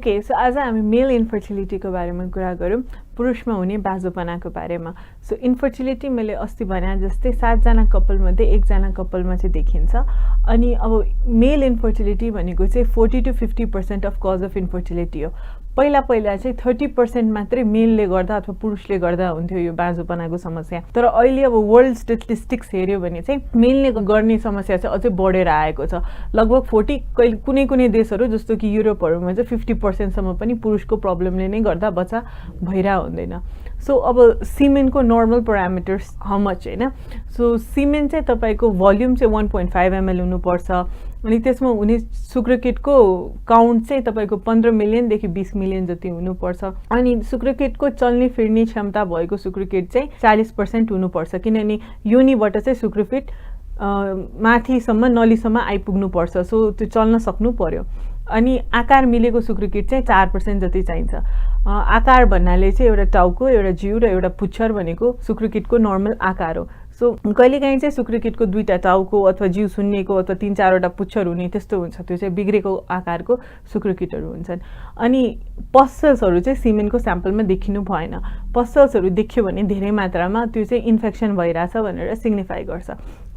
Okay, so आज हामी मेल इन्फर्टिलिटीको बारेमा कुरा गरौँ, पुरुषमा हुने बाँझोपनाको बारेमा। सो इन्फर्टिलिटी मैले अस्ति भने जस्तै 7 जना कपलमध्ये 1 जना कपलमा चाहिँ देखिन्छ। अनि अब मेल इन्फर्टिलिटी भनेको चाहिँ 40 to 50% of cause of infertility हो। पहिला चाहिँ 30% मात्रै मेलले गर्दा अथवा पुरुषले गर्दा हुन्थ्यो यो बाँझोपनाको समस्या। तर अहिले अब वर्ल्ड स्टेटिस्टिक्स हेऱ्यो भने चाहिँ मेलले गर्ने समस्या चाहिँ अझै बढेर आएको छ। लगभग 40 कुनै देशहरू जस्तो कि युरोपहरूमा चाहिँ 50% सम्म पनि पुरुषको प्रब्लमले नै गर्दा बच्चा भइरा हुँदैन। सो अब सिमेनको नर्मल प्यारामिटर्स हाउ मच हैन। सो सिमेन चाहिँ तपाईको भोल्युम चाहिँ 1.5 ml हुनुपर्छ। अनि त्यसमा हुने शुक्रकीटको काउन्ट चाहिँ तपाईको 15 मिलियनदेखि 20 मिलियन जति हुनुपर्छ। अनि शुक्रकीटको चल्ने फिर्ने क्षमता भएको शुक्रकीट चाहिँ 40% हुनुपर्छ, किनभने योनिबाट चाहिँ शुक्रकीट माथिसम्म नलीसम्म आइपुग्नुपर्छ। सो त्यो चल्न सक्नु पर्यो। अनि आकार मिलेको शुक्रकीट चाहिँ 4% जति चाहिन्छ। आकार भन्नाले चाहिँ एउटा टाउको, एउटा जिउ र एउटा पुच्छर भनेको शुक्रकीटको नर्मल आकार हो। सो कहिलेकाहीँ चाहिँ शुक्रकीटको 2टा टाउको अथवा जिउ सुन्निएको अथवा 3-4वटा पुच्छर हुने त्यस्तो हुन्छ, त्यो चाहिँ बिग्रेको आकारको शुक्रकीटहरू हुन्छन्। अनि पसल्सहरू चाहिँ सिमेनको स्याम्पलमा देखिनु भएन। पसल्सहरू देख्यो भने धेरै मात्रामा त्यो चाहिँ इन्फेक्सन भइरहेछ भनेर सिग्निफाई गर्छ।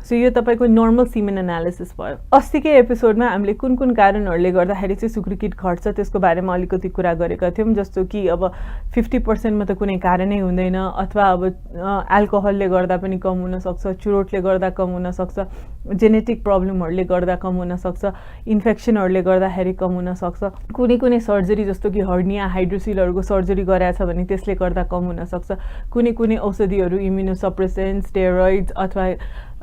सो यो तपाईको नर्मल सिमेन एनालिसिस भयो। अस्तिकै एपिसोडमा हामीले कुन कारणहरूले गर्दाखेरि चाहिँ शुक्रकीट घट्छ त्यसको बारेमा अलिकति कुरा गरेका थियौँ, जस्तो कि अब 50% मा त कुनै कारणै हुँदैन, अथवा अब अल्कोहलले गर्दा पनि कम हुन सक्छ, चुरोटले गर्दा कम हुन सक्छ, जेनेटिक प्रब्लमहरूले गर्दा कम हुन सक्छ, इन्फेक्सनहरूले गर्दाखेरि कम हुन सक्छ, कुनै सर्जरी जस्तो कि हर्निया हाइड्रोसिलहरूको सर्जरी गराएछ भने त्यसले गर्दा कम हुन सक्छ, कुनै औषधिहरू इम्युनोसप्रेसेन्ट, स्टेरोइड्स अथवा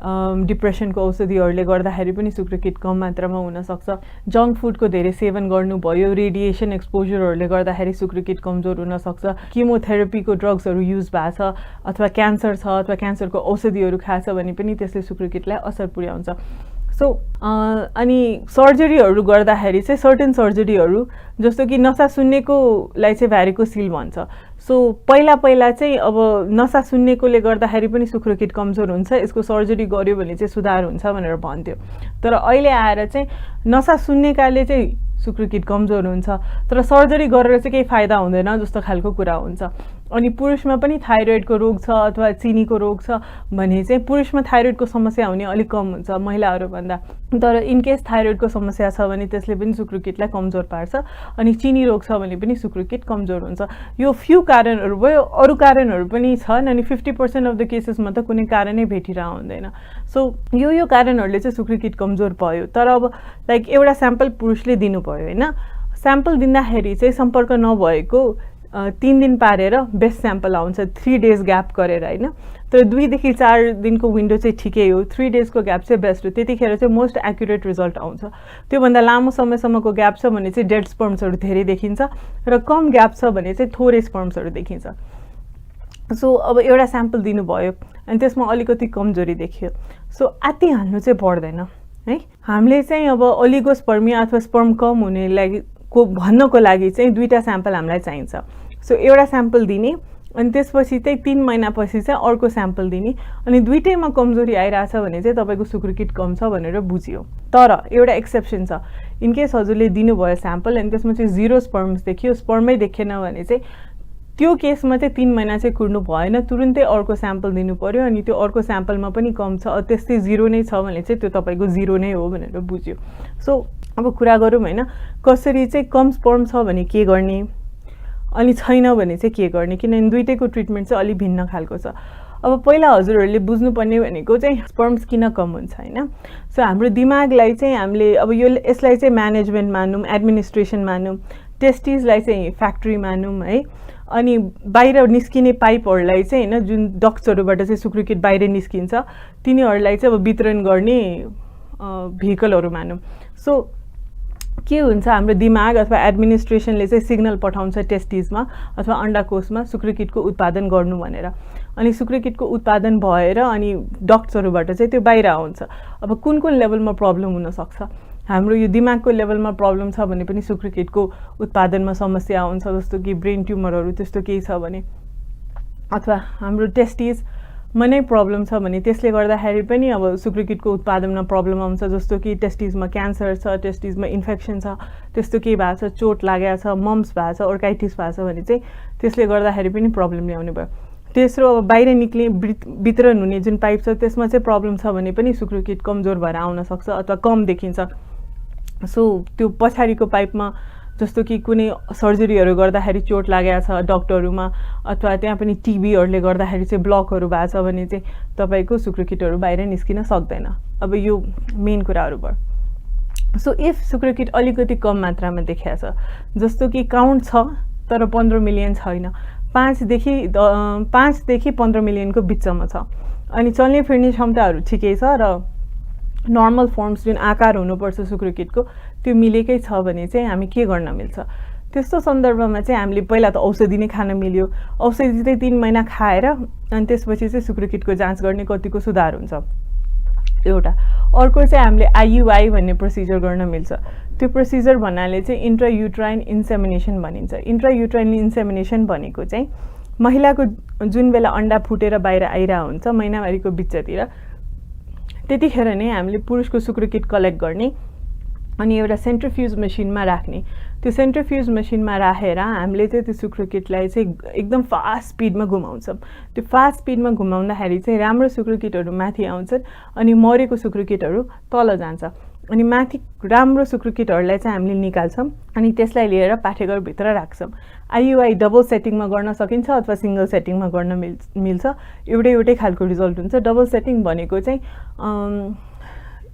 डिप्रेसनको औषधिहरूले गर्दाखेरि पनि शुक्रकीट कम मात्रामा हुन सक्छ। जङ्क फुडको धेरै सेवन गर्नुभयो, रेडिएसन एक्सपोजरहरूले गर्दाखेरि शुक्रकीट कमजोर हुन सक्छ, किमोथेरापीको ड्रग्सहरू युज भएको छ, अथवा क्यान्सर छ अथवा क्यान्सरको औषधिहरू खाछ भने पनि त्यसले शुक्रकीटलाई असर पुर्याउँछ। सो अनि सर्जरीहरू गर्दाखेरि चाहिँ सर्टेन सर्जरीहरू जस्तो कि नसा सुन्नेकोलाई चाहिँ भ्यारिकोसिल भन्छ। सो पहिला चाहिँ अब नसा सुन्नेकोले गर्दाखेरि पनि शुक्रकीट कमजोर हुन्छ, यसको सर्जरी गर्यो भने चाहिँ सुधार हुन्छ भनेर भन्थ्यो। तर अहिले आएर चाहिँ नसा सुन्नेकाले चाहिँ शुक्रकीट कमजोर हुन्छ, तर सर्जरी गरेर चाहिँ केही फाइदा हुँदैन जस्तो खालको कुरा हुन्छ। अनि पुरुषमा पनि थाइरोइडको रोग छ अथवा चिनीको रोग छ भने चाहिँ पुरुषमा थाइरोइडको समस्या हुने अलिक कम हुन्छ महिलाहरूभन्दा। तर इनकेस थाइरोइडको समस्या छ भने त्यसले पनि शुक्रकीटलाई कमजोर पार्छ। अनि चिनी रोग छ भने पनि शुक्रकीट कमजोर हुन्छ। यो फ्यू कारणहरू भयो, अरू कारणहरू पनि छन्। अनि 50% अफ द केसेसमा त कुनै कारणै भेटिरह हुँदैन। सो यो कारणहरूले चाहिँ शुक्रकीट कमजोर भयो। तर अब लाइक एउटा स्याम्पल पुरुषले दिनु भयो होइन, स्याम्पल दिँदाखेरि चाहिँ सम्पर्क नभएको 3 दिन पारेर बेस्ट स्याम्पल आउँछ, 3 डेज ग्याप गरेर होइन। तर 2 देखि 4 दिनको विन्डो चाहिँ ठिकै हो, 3 डेजको ग्याप चाहिँ बेस्ट हो। त्यतिखेर चाहिँ मोस्ट एक्युरेट रिजल्ट आउँछ। त्योभन्दा लामो समयसम्मको ग्याप छ भने चाहिँ डेड स्पर्म्सहरू धेरै देखिन्छ, र कम ग्याप छ भने चाहिँ थोरै स्पर्म्सहरू देखिन्छ। सो अब एउटा स्याम्पल दिनुभयो अनि त्यसमा अलिकति कमजोरी देखियो, सो आत्ति हाल्नु चाहिँ पर्दैन है। हामीले चाहिँ अब ओलिगोस्पर्मिया अथवा स्पर्म कम हुने लागि भन्नको लागि चाहिँ 2टा स्याम्पल हामीलाई चाहिन्छ। सो एउटा स्याम्पल दिने अनि त्यसपछि चाहिँ 3 महिनापछि चाहिँ अर्को स्याम्पल दिने। अनि दुईटैमा कमजोरी आइरहेछ भने चाहिँ तपाईँको शुक्रकीट कम छ भनेर बुझियो। तर एउटा एक्सेप्सन छ, इनकेस हजुरले दिनुभयो स्याम्पल अनि त्यसमा चाहिँ 0 स्पर्म्स देखियो, स्पर्मै देखेन भने चाहिँ त्यो केसमा चाहिँ 3 महिना चाहिँ कुर्नु भएन, तुरुन्तै अर्को स्याम्पल दिनु पर्यो। अनि त्यो अर्को स्याम्पलमा पनि कम छ, त्यस्तै 0 नै छ भने चाहिँ त्यो तपाईँको 0 नै हो भनेर बुझ्यो। सो अब कुरा गरौँ होइन, कसरी चाहिँ कम स्पर्म छ भने के गर्ने अनि छैन भने चाहिँ के गर्ने, किनभने दुईटैको ट्रिटमेन्ट चाहिँ अलिक भिन्न खालको छ। अब पहिला हजुरहरूले बुझ्नुपर्ने भनेको चाहिँ स्पर्म्स किन कम हुन्छ होइन। सो हाम्रो दिमागलाई चाहिँ हामीले अब यसलाई चाहिँ म्यानेजमेन्ट मानौँ, एडमिनिस्ट्रेसन मानौँ, टेस्टिसलाई चाहिँ फ्याक्ट्री मानौँ है। अनि बाहिर निस्किने पाइपहरूलाई चाहिँ होइन, जुन डक्ट्सहरूबाट चाहिँ शुक्रकीट बाहिर निस्किन्छ तिनीहरूलाई चाहिँ अब वितरण गर्ने भेहिकलहरू मानौँ। सो के हुन्छ, हाम्रो दिमाग अथवा एडमिनिस्ट्रेसनले चाहिँ सिग्नल पठाउँछ टेस्टिसमा अथवा अण्डाकोषमा शुक्रकीटको उत्पादन गर्नु भनेर। अनि शुक्रकीटको उत्पादन भएर अनि डक्ट्सहरूबाट चाहिँ त्यो बाहिर आउँछ। अब कुन लेभलमा प्रब्लम हुनसक्छ, हाम्रो यो दिमागको लेभलमा प्रब्लम छ भने पनि शुक्रकीटको उत्पादनमा समस्या आउँछ, जस्तो कि ब्रेन ट्युमरहरू त्यस्तो केही छ भने, अथवा हाम्रो टेस्टिस नै प्रब्लम छ भने त्यसले गर्दाखेरि पनि अब शुक्रकीटको उत्पादनमा प्रब्लम आउँछ, जस्तो कि टेस्टिसमा क्यान्सर छ, टेस्टिसमा इन्फेक्सन छ, त्यस्तो केही भएको छ, चोट लागेको छ, मम्स भएको छ, ओर्काइटिस भएको छ भने चाहिँ त्यसले गर्दाखेरि पनि प्रब्लम ल्याउने भयो। तेस्रो, अब बाहिर निक्लिने वितरण हुने जुन पाइप छ त्यसमा चाहिँ प्रब्लम छ भने पनि शुक्रकीट कमजोर भएर आउन सक्छ अथवा कम देखिन्छ। सो त्यो पछाडिको पाइपमा जस्तो कि कुनै सर्जरीहरू गर्दाखेरि चोट लागेको छ डक्टरहरूमा, अथवा त्यहाँ पनि टिबीहरूले गर्दाखेरि चाहिँ ब्लकहरू भएको छ भने चाहिँ तपाईँको शुक्रकीटहरू बाहिर निस्किन सक्दैन। अब यो मेन कुराहरू भयो। सो इफ शुक्रकीट अलिकति कम मात्रामा देखिया छ, जस्तो कि काउन्ट छ तर 15 मिलियन छैन, 5 देखि 15 मिलियनको बिचमा छ, अनि चल्ने फिर्ने क्षमताहरू ठिकै छ र नर्मल फर्म्स जुन आकार हुनुपर्छ शुक्रकीटको त्यो मिलेकै छ भने चाहिँ हामी के गर्न मिल्छ? त्यस्तो सन्दर्भमा चाहिँ हामीले पहिला त औषधि नै खान मिल्यो। औषधि चाहिँ 3 महिना खाएर अनि त्यसपछि चाहिँ शुक्रकीटको जाँच गर्ने कतिको सुधार हुन्छ एउटा। अर्को चाहिँ हामीले IUI भन्ने प्रोसिजर गर्न मिल्छ। त्यो प्रोसिजर भन्नाले चाहिँ इन्ट्रायुट्राइन इन्सेमिनेसन भनिन्छ। इन्ट्रायुट्राइन इन्सेमिनेसन भनेको चाहिँ महिलाको जुन बेला अन्डा फुटेर बाहिर आइरहेको हुन्छ महिनावारीको बिचतिर, त्यतिखेर नै हामीले पुरुषको शुक्रकीट कलेक्ट गर्ने अनि एउटा सेन्ट्रिफ्युज मेसिनमा राख्ने। त्यो सेन्ट्रिफ्युज मेसिनमा राखेर हामीले चाहिँ त्यो शुक्रकीटलाई चाहिँ एकदम फास्ट स्पिडमा घुमाउँछौँ। त्यो फास्ट स्पिडमा घुमाउँदाखेरि चाहिँ राम्रो शुक्रकीटहरू माथि आउँछन् अनि मरेको शुक्रकीटहरू तल जान्छ, अनि माथि राम्रो शुक्रकीटहरूलाई चाहिँ हामीले निकाल्छौँ अनि त्यसलाई लिएर पाठेघरभित्र राख्छौँ। IUI डबल सेटिङमा गर्न सकिन्छ अथवा सिङ्गल सेटिङमा गर्न मिल्छ। एउटै खालको रिजल्ट हुन्छ। डबल सेटिङ भनेको चाहिँ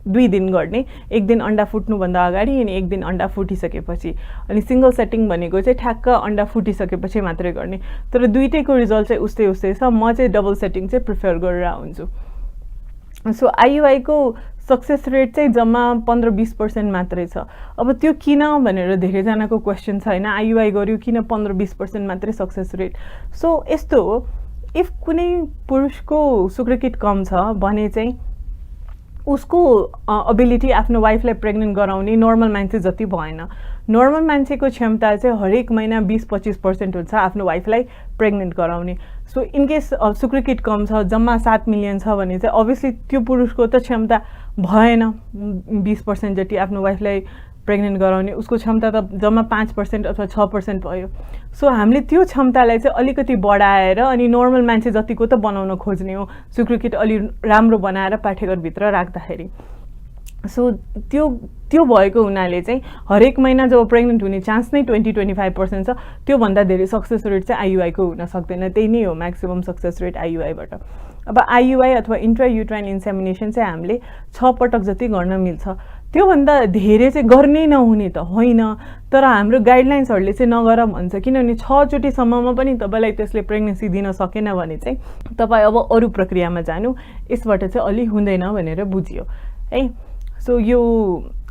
2 दिन गर्ने, 1 दिन अन्डा फुट्नुभन्दा अगाडि अनि 1 दिन अन्डा फुटिसकेपछि, अनि सिङ्गल सेटिङ भनेको चाहिँ ठ्याक्क अन्डा फुटिसकेपछि मात्रै गर्ने। तर दुईटैको रिजल्ट चाहिँ उस्तै छ। म चाहिँ डबल सेटिङ चाहिँ प्रिफर गरेर हुन्छु। सो IUI को सक्सेस रेट चाहिँ जम्मा 15-20% मात्रै छ। अब त्यो किन भनेर धेरैजनाको क्वेसन छ होइन, IUI गर्यो किन 15-20% मात्रै सक्सेस रेट? सो यस्तो हो, इफ कुनै पुरुषको शुक्रकीट कम छ भने चाहिँ उसको एबिलिटी आफ्नो वाइफलाई प्रेग्नेन्ट गराउने नर्मल मान्छे जति भएन। नर्मल मान्छेको क्षमता चाहिँ हरेक महिना 20-25% हुन्छ आफ्नो वाइफलाई प्रेग्नेन्ट गराउने। सो इनकेस शुक्रकीट कम छ, जम्मा 7 मिलियन छ भने चाहिँ अभियसली त्यो पुरुषको त क्षमता भएन 20% जति आफ्नो वाइफलाई प्रेग्नेन्ट गराउने, उसको क्षमता त जम्मा 5% अथवा 6% भयो। सो हामीले त्यो क्षमतालाई चाहिँ अलिकति बढाएर अनि नर्मल मान्छे जतिको त बनाउन खोज्ने हो शुक्रकीट अलि राम्रो बनाएर पाठेघरभित्र राख्दाखेरि। सो त्यो भएको हुनाले चाहिँ हरेक महिना जब प्रेग्नेन्ट हुने चान्स नै 20-25% छ, त्योभन्दा धेरै सक्सेस रेट चाहिँ IUI को हुन सक्दैन। त्यही नै हो म्याक्सिमम सक्सेस रेट IUI बाट। अब IUI अथवा इन्ट्रायुट्राइन इन्सेमिनेसन चाहिँ हामीले 6 पटक जति गर्न मिल्छ। त्योभन्दा धेरै चाहिँ गर्नै नहुने त होइन, तर हाम्रो गाइडलाइन्सहरूले चाहिँ नगर भन्छ, किनभने 6 चोटिसम्ममा पनि तपाईँलाई त्यसले प्रेग्नेन्सी दिन सकेन भने चाहिँ तपाईँ अब अरू प्रक्रियामा जानु, यसबाट चाहिँ अलि हुँदैन भनेर बुझियो है। सो यो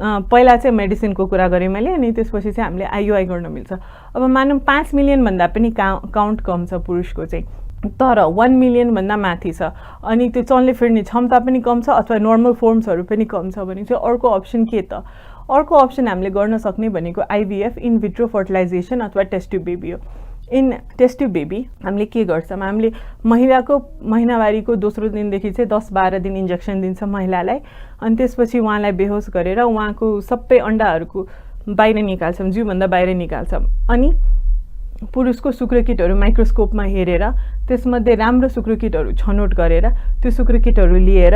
पहिला चाहिँ मेडिसिनको कुरा गरेँ मैले, अनि त्यसपछि चाहिँ हामीले IUI गर्न मिल्छ। अब मानौँ 5 मिलियनभन्दा पनि काउन्ट कम छ पुरुषको चाहिँ, तर 1 मिलियनभन्दा माथि छ अनि त्यो चल्ने फिर्ने क्षमता पनि कम छ अथवा नर्मल फर्म्सहरू पनि कम छ भने चाहिँ अर्को अप्सन के त? अर्को अप्सन हामीले गर्न सक्ने भनेको IVF, इन विट्रो फर्टिलाइजेसन अथवा टेस्ट ट्युब बेबी हो। इन टेस्ट ट्युब बेबी हामीले के गर्छौँ, हामीले महिलाको महिनावारीको दोस्रो दिनदेखि चाहिँ 10-12 दिन इन्जेक्सन दिन्छौँ महिलालाई, अनि त्यसपछि उहाँलाई बेहोस गरेर उहाँको सबै अन्डाहरूको बाहिर निकाल्छौँ, जिउभन्दा बाहिर निकाल्छौँ, अनि पुरुषको शुक्रकीटहरू माइक्रोस्कोपमा हेरेर त्यसमध्ये राम्रो शुक्रकीटहरू छनौट गरेर त्यो शुक्रकीटहरू लिएर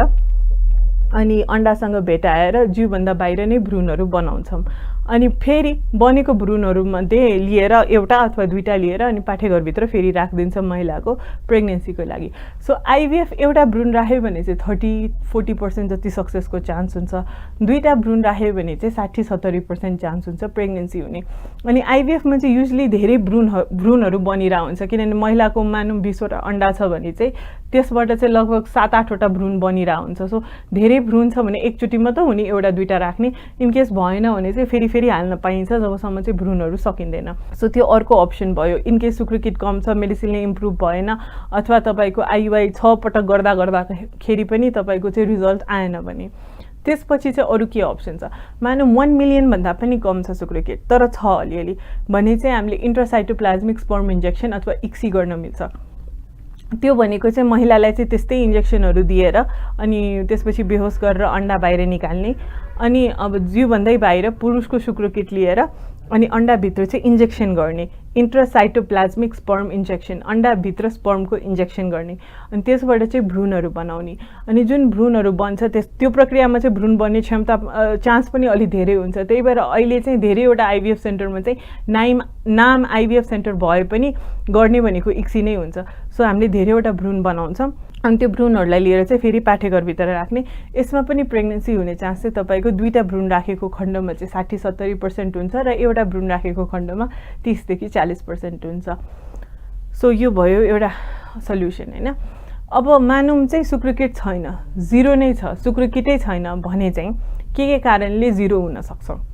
अनि अन्डासँग भेटाएर जिउभन्दा बाहिर नै भ्रूणहरू बनाउँछौँ। अनि फेरि बनेको भ्रूणहरूमध्ये लिएर एउटा अथवा 2टा लिएर अनि पाठेघरभित्र फेरि राखिदिन्छौँ महिलाको प्रेग्नेन्सीको लागि। सो IVF एउटा भ्रूण राख्यो भने चाहिँ 30-40% जति सक्सेसको चान्स हुन्छ, 2टा भ्रूण राख्यो भने चाहिँ 60-70% चान्स हुन्छ प्रेग्नेन्सी हुने। अनि IVF मा चाहिँ युजली धेरै भ्रूणहरू बनिरहेको हुन्छ, किनभने महिलाको मानौँ 20वटा अन्डा छ भने चाहिँ त्यसबाट चाहिँ लगभग 7-8 वटा भ्रूण बनिरहेको हुन्छ। सो धेरै भ्रूण छ भने एकचोटिमा त हुने, एउटा 2टा राख्ने, इनकेस भएन भने चाहिँ फेरि हाल्न पाइन्छ जबसम्म चाहिँ भ्रूणहरू सकिँदैन। सो त्यो अर्को अप्सन भयो। इनकेस शुक्रकीट कम छ, मेडिसिनले इम्प्रुभ भएन अथवा तपाईँको IUI 6 पटक गर्दाखेरि पनि तपाईँको चाहिँ रिजल्ट आएन भने त्यसपछि चाहिँ अरू के अप्सन छ? मानौँ 1 मिलियनभन्दा पनि कम छ शुक्रकीट तर छ अलिअलि भने चाहिँ हामीले इन्ट्रासाइटोप्लाज्मिक स्पर्म इन्जेक्सन अथवा ICSI गर्न मिल्छ। त्यो भनेको चाहिँ महिलालाई चाहिँ त्यस्तै इन्जेक्सनहरू दिएर अनि त्यसपछि बेहोस गरेर अन्डा बाहिर निकाल्ने। अनि अब जिउभन्दै बाहिर पुरुषको शुक्रकीट लिएर अनि अन्डाभित्र चाहिँ इन्जेक्सन गर्ने, इन्ट्रासाइटोप्लाज्मिक स्पर्म इन्जेक्सन, अन्डाभित्र स्पर्मको इन्जेक्सन गर्ने। अनि त्यसबाट चाहिँ भ्रूणहरू बनाउने। अनि जुन भ्रूणहरू बन्छ त्यो प्रक्रियामा चाहिँ भ्रूण बन्ने क्षमता चान्स पनि अलि धेरै हुन्छ। त्यही भएर अहिले चाहिँ धेरैवटा आइभीएफ सेन्टरमा चाहिँ नाम आइभीएफ सेन्टर भए पनि गर्ने भनेको इक्सी नै हुन्छ। सो हामीले धेरैवटा भ्रूण बनाउँछौँ अनि त्यो भ्रूणहरूलाई लिएर चाहिँ फेरि पाठेघरभित्र राख्ने। यसमा पनि प्रेग्नेन्सी हुने चान्स चाहिँ तपाईँको 2टा भ्रूण राखेको खण्डमा चाहिँ 60-70% हुन्छ र एउटा भ्रूण राखेको खण्डमा 30 देखि 40% हुन्छ। सो यो भयो एउटा सल्युसन हैन। अब मानौँ चाहिँ शुक्रकीट छैन, 0 नै छ, शुक्रकीटै छैन भने चाहिँ के कारणले 0 हुन सक्छ।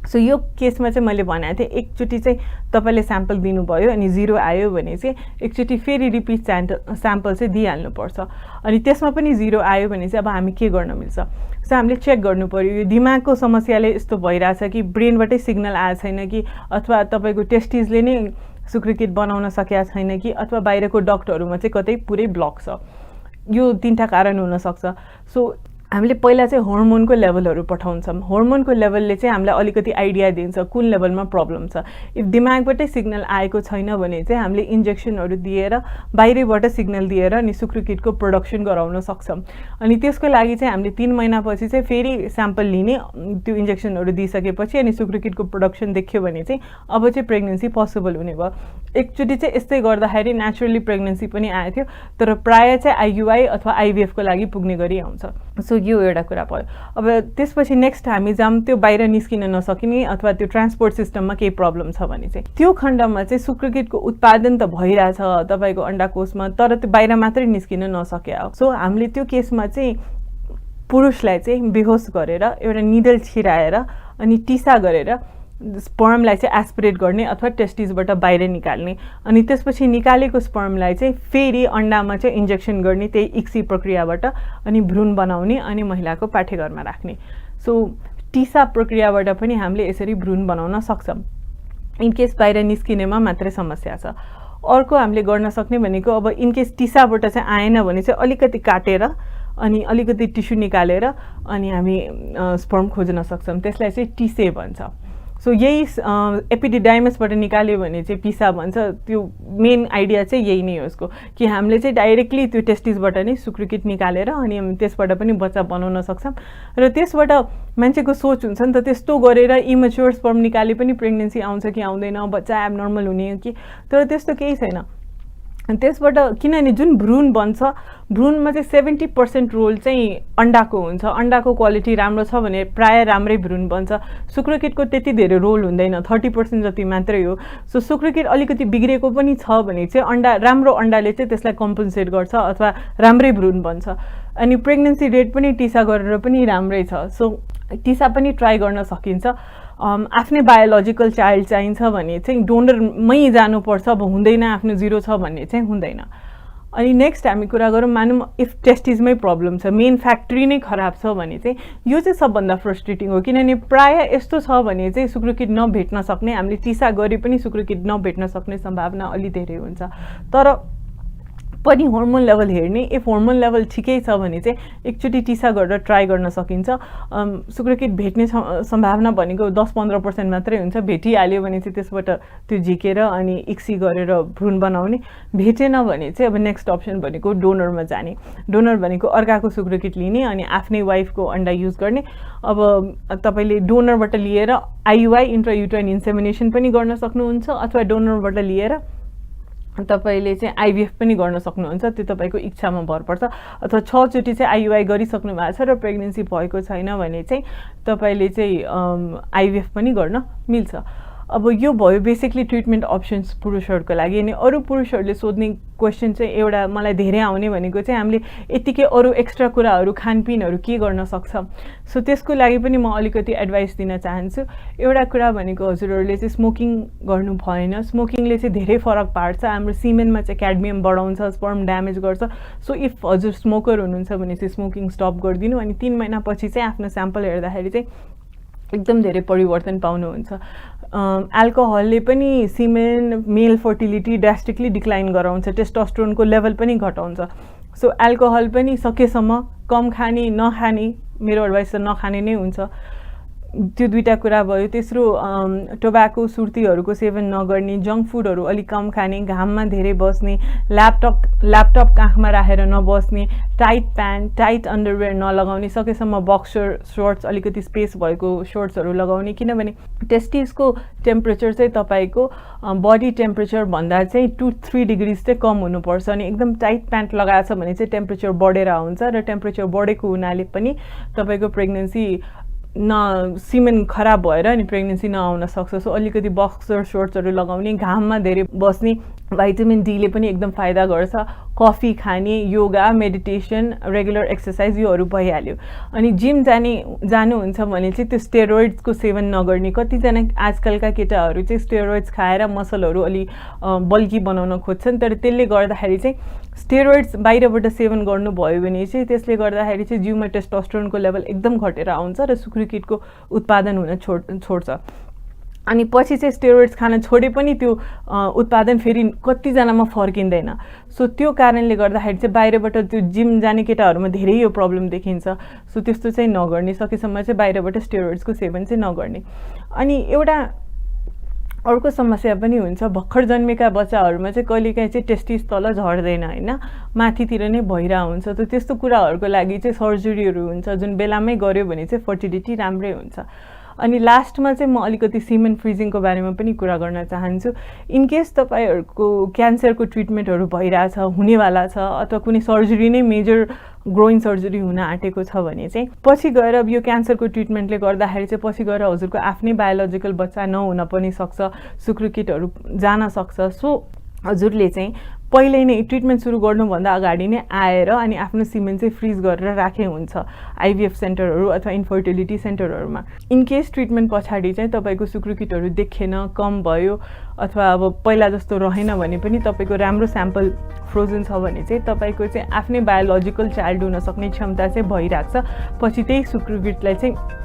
सो यो केसमा चाहिँ मैले भनेको थिएँ एकचोटि चाहिँ तपाईँले स्याम्पल दिनुभयो अनि 0 आयो भने चाहिँ एकचोटि फेरि रिपिट स्याम्पल चाहिँ दिइहाल्नुपर्छ। अनि त्यसमा पनि 0 आयो भने चाहिँ अब हामी के गर्न मिल्छ। सो हामीले चेक गर्नु पर्यो यो दिमागको समस्याले यस्तो भइरहेछ कि ब्रेनबाटै सिग्नल आएको छैन कि अथवा तपाईँको टेस्टिसले नै शुक्रकीट बनाउन सकेका छैन कि अथवा बाहिरको डक्टरहरूमा चाहिँ कतै पुरै ब्लक छ। यो 3टा कारण हुन सक्छ। सो हामीले पहिला चाहिँ हर्मोनको लेभलहरू पठाउँछौँ। हर्मोनको लेभलले चाहिँ हामीलाई अलिकति आइडिया दिन्छ कुन लेभलमा प्रब्लम छ। इफ दिमागबाटै सिग्नल आएको छैन भने चाहिँ हामीले इन्जेक्सनहरू दिएर बाहिरबाट सिग्नल दिएर अनि शुक्रकीटको प्रोडक्सन गराउन सक्छौँ। अनि त्यसको लागि चाहिँ हामीले 3 महिनापछि चाहिँ फेरि स्याम्पल लिने, त्यो इन्जेक्सनहरू दिइसकेपछि अनि शुक्रकीटको प्रोडक्सन देख्यो भने चाहिँ अब चाहिँ प्रेग्नेन्सी पोसिबल हुने भयो। एकचोटि चाहिँ यस्तै गर्दाखेरि नेचुरली प्रेग्नेन्सी पनि आएको थियो, तर प्रायः चाहिँ आइयुआई अथवा आइभीएफको लागि पुग्ने गरी आउँछ। सो यो एउटा कुरा भयो। अब त्यसपछि नेक्स्ट हामी जाम त्यो बाहिर निस्किन नसकिने अथवा त्यो ट्रान्सपोर्ट सिस्टममा केही प्रब्लम छ भने चाहिँ त्यो खण्डमा चाहिँ शुक्रकीटको उत्पादन त भइरहेछ तपाईँको अन्डाकोशमा, तर त्यो बाहिर मात्रै निस्किन नसक्या हो। सो हामीले त्यो केसमा चाहिँ पुरुषलाई चाहिँ बेहोस गरेर एउटा निडल छिराएर अनि टिसा गरेर स्पर्मलाई चाहिँ एस्पिरेट गर्ने अथवा टेस्टिसबाट बाहिर निकाल्ने। अनि त्यसपछि निकालेको स्पर्मलाई चाहिँ फेरि अन्डामा चाहिँ इन्जेक्सन गर्ने त्यही इक्सी प्रक्रियाबाट अनि भ्रूण बनाउने अनि महिलाको पाठेघरमा राख्ने। सो टिसा प्रक्रियाबाट पनि हामीले यसरी भ्रूण बनाउन सक्छौँ। इनकेस बाहिर निस्किनेमा मात्रै समस्या छ। अर्को हामीले गर्न सक्ने भनेको अब इनकेस टिसाबाट चाहिँ आएन भने चाहिँ अलिकति काटेर अनि अलिकति टिस्यु निकालेर अनि हामी स्पर्म खोज्न सक्छौँ। त्यसलाई चाहिँ टिसे भन्छ। सो यही एपिडिडाइमसबाट निकाल्यो भने चाहिँ पिसा भन्छ। त्यो मेन आइडिया चाहिँ यही नै हो यसको कि हामीले चाहिँ डाइरेक्टली त्यो टेस्टिसबाट नै शुक्रकीट निकालेर अनि त्यसबाट पनि बच्चा बनाउन सक्छौँ। र त्यसबाट मान्छेको सोच हुन्छ नि त त्यस्तो गरेर इमेच्योर स्पर्म निकाले पनि प्रेग्नेन्सी आउँछ कि आउँदैन, बच्चा एबनर्मल हुने हो कि, तर त्यस्तो केही छैन। त्यसबाट किनभने जुन भ्रूण बन्छ भ्रूणमा चाहिँ 70% रोल चाहिँ अन्डाको हुन्छ। अन्डाको क्वालिटी राम्रो छ भने प्राय राम्रै भ्रूण बन्छ। शुक्रकीटको त्यति धेरै रोल हुँदैन, 30% जति मात्रै हो। सो शुक्रकीट अलिकति बिग्रेको पनि छ भने चाहिँ राम्रो अन्डाले चाहिँ त्यसलाई कम्पन्सेट गर्छ अथवा राम्रै भ्रूण बन्छ। अनि प्रेग्नेन्सी रेट पनि टिसा गरेर पनि राम्रै छ। सो टिसा पनि ट्राई गर्न सकिन्छ। आफ्नै बायोलोजिकल चाइल्ड चाहिन्छ भने चाहिँ डोनरमै जानुपर्छ। अब हुँदैन आफ्नो 0 छ भन्ने चाहिँ हुँदैन। अनि नेक्स्ट हामी कुरा गरौँ मानौँ इफ टेस्टिसमै प्रब्लम छ, मेन फ्याक्ट्री नै खराब छ भने चाहिँ यो चाहिँ सबभन्दा फ्रस्ट्रेटिङ हो। किनभने प्रायः यस्तो छ भने चाहिँ शुक्रकीट नभेट्न सक्ने, हामीले टिसा गरे पनि शुक्रकीट नभेट्न सक्ने सम्भावना अलि धेरै हुन्छ। तर पनि हर्मोन लेभल हेर्ने, इफ हर्मोन लेभल ठिकै छ भने चाहिँ एकचोटि टिसा गरेर ट्राई गर्न सकिन्छ। शुक्रकीट भेट्ने सम्भावना भनेको 10-15% मात्रै हुन्छ। भेटिहाल्यो भने चाहिँ त्यसबाट त्यो झिकेर अनि इक्सी गरेर भ्रूण बनाउने। भेटेन भने चाहिँ अब नेक्स्ट अप्सन भनेको डोनरमा जाने। डोनर भनेको अर्काको शुक्रकीट लिने अनि आफ्नै वाइफको अन्डा युज गर्ने। अब तपाईँले डोनरबाट लिएर आइयुआई इन्ट्रायुटेराइन इन्सेमिनेसन पनि गर्न सक्नुहुन्छ अथवा डोनरबाट लिएर तपाईले चाहिँ आइभीएफ पनि गर्न सक्नुहुन्छ। त्यो तपाईँको इच्छामा भर पर्छ। अथवा 6 चोटि चाहिँ आइयुआई गरिसक्नु भएको छ र प्रेग्नेन्सी भएको छैन भने चाहिँ तपाईँले चाहिँ आइभीएफ पनि गर्न मिल्छ। अब यो भयो बेसिकली ट्रिटमेन्ट अप्सन्स पुरुषहरूको लागि। अनि अरू पुरुषहरूले सोध्ने क्वेसन चाहिँ एउटा मलाई धेरै आउने भनेको चाहिँ हामीले यतिकै अरू एक्स्ट्रा कुराहरू खानपिनहरू के गर्न सक्छ। सो त्यसको लागि पनि म अलिकति एडभाइस दिन चाहन्छु। एउटा कुरा भनेको हजुरहरूले चाहिँ स्मोकिङ गर्नु भएन। स्मोकिङले चाहिँ धेरै फरक पार्छ। हाम्रो सिमेनमा चाहिँ क्याडमियम बढाउँछ, स्पर्म ड्यामेज गर्छ। सो इफ हजुर स्मोकर हुनुहुन्छ भने चाहिँ स्मोकिङ स्टप गरिदिनु। अनि 3 महिनापछि चाहिँ आफ्नो स्याम्पल हेर्दाखेरि चाहिँ एकदम धेरै परिवर्तन पाउनुहुन्छ। अल्कोहलले पनि सिमेन मेल फर्टिलिटी ड्रास्टिकली डिक्लाइन गराउँछ, टेस्टोस्टेरोनको लेभल पनि घटाउँछ। सो अल्कोहल पनि सकेसम्म कम खाने, नखाने, मेरो एडभाइस त नखाने नै हुन्छ। त्यो दुईटा कुरा भयो। तेस्रो, टोब्याको सुर्तीहरूको सेवन नगर्ने, जङ्क फुडहरू अलिक कम खाने, घाममा धेरै बस्ने, ल्यापटप काखमा राखेर नबस्ने, टाइट प्यान्ट, टाइट अन्डरवेयर नलगाउने, सकेसम्म बक्सर सर्ट्स, अलिकति स्पेस भएको सर्ट्सहरू लगाउने, किनभने टेस्टिसको टेम्परेचर चाहिँ तपाईँको बडी टेम्परेचर भन्दा चाहिँ 2-3 डिग्रिज चाहिँ कम हुनुपर्छ। अनि एकदम टाइट प्यान्ट लगाएको छ भने चाहिँ टेम्परेचर बढेर हुन्छ, र टेम्परेचर बढेको हुनाले पनि तपाईँको प्रेग्नेन्सी सिमेन खराब भएर अनि प्रेग्नेन्सी नआउन सक्छ। सो अलिकति बक्सर सर्ट्सहरू लगाउने, घाममा धेरै बस्ने, भाइटामिन डीले पनि एकदम फाइदा गर्छ। कफी खाने, योगा, मेडिटेसन, रेगुलर एक्सर्साइज योहरू भइहाल्यो। अनि जिम जानुहुन्छ भने चाहिँ त्यो स्टेरोइड्सको सेवन नगर्ने। कतिजना आजकलका केटाहरू चाहिँ स्टेरोइड्स खाएर मसलहरू अलि बल्की बनाउन खोज्छन्, तर त्यसले गर्दाखेरि चाहिँ स्टेरोइड्स बाहिरबाट सेवन गर्नुभयो भने चाहिँ त्यसले गर्दाखेरि चाहिँ जिउमा टेस्टोस्टेरोनको लेभल एकदम घटेर आउँछ र सुक्रिकिटको उत्पादन हुन छोड्छ। अनि पछि चाहिँ स्टेरोइड्स खान छोडे पनि त्यो उत्पादन फेरि कतिजनामा फर्किँदैन। सो त्यो कारणले गर्दाखेरि चाहिँ बाहिरबाट त्यो जिम जाने केटाहरूमा धेरै यो प्रब्लम देखिन्छ। सो त्यस्तो चाहिँ नगर्ने, सकेसम्म चाहिँ बाहिरबाट स्टेरोइड्सको सेवन चाहिँ नगर्ने। अनि एउटा अर्को समस्या पनि हुन्छ, भर्खर जन्मेका बच्चाहरूमा चाहिँ कहिलेकाहीँ चाहिँ टेस्टिस तल झर्दैन होइन, माथितिर नै भइरहेको हुन्छ। त त्यस्तो कुराहरूको लागि चाहिँ सर्जरीहरू हुन्छ, जुन बेलामै गऱ्यो भने चाहिँ फर्टिलिटी राम्रै हुन्छ। अनि लास्टमा चाहिँ म अलिकति सिमेन फ्रिजिङको बारेमा पनि कुरा गर्न चाहन्छु। इनकेस तपाईँहरूको क्यान्सरको ट्रिटमेन्टहरू भइरहेछ, हुनेवाला छ, अथवा कुनै सर्जरी नै मेजर ग्रोइङ सर्जरी हुन आँटेको छ भने चाहिँ पछि गएर यो क्यान्सरको ट्रिटमेन्टले गर्दाखेरि चाहिँ पछि गएर हजुरको आफ्नै बायोलोजिकल बच्चा नहुन पनि सक्छ, सुक्रिकिटहरू जान सक्छ। सो हजुरले चाहिँ पहिले नै ट्रिटमेन्ट सुरु गर्नुभन्दा अगाडि नै आएर अनि आफ्नो सिमेन चाहिँ फ्रिज गरेर राखे हुन्छ आइभीएफ सेन्टरहरू अथवा इन्फर्टिलिटी सेन्टरहरूमा। इनकेस ट्रिटमेन्ट पछाडि चाहिँ तपाईँको सुक्रिकिटहरू देखेन, कम भयो, अथवा अब पहिला जस्तो रहेन भने पनि तपाईँको राम्रो स्याम्पल फ्रोजन छ भने चाहिँ तपाईँको चाहिँ आफ्नै बायोलोजिकल चाइल्ड हुन सक्ने क्षमता चाहिँ भइरहेको छ। पछि त्यही सुक्रिकिटलाई चाहिँ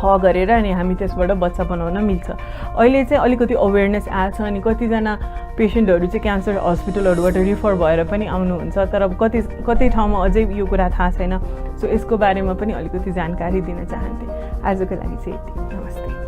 गरेर अनि हामी त्यसबाट बच्चा बनाउन मिल्छ। अहिले चाहिँ अलिकति अवेरनेस आएको छ अनि कतिजना पेसेन्टहरू चाहिँ क्यान्सर हस्पिटलहरूबाट रिफर भएर पनि आउनुहुन्छ, तर कति ठाउँमा अझै यो कुरा थाहा छैन। सो यसको बारेमा पनि अलिकति जानकारी दिन चाहन्थे। आजको लागि चाहिँ यति। नमस्ते।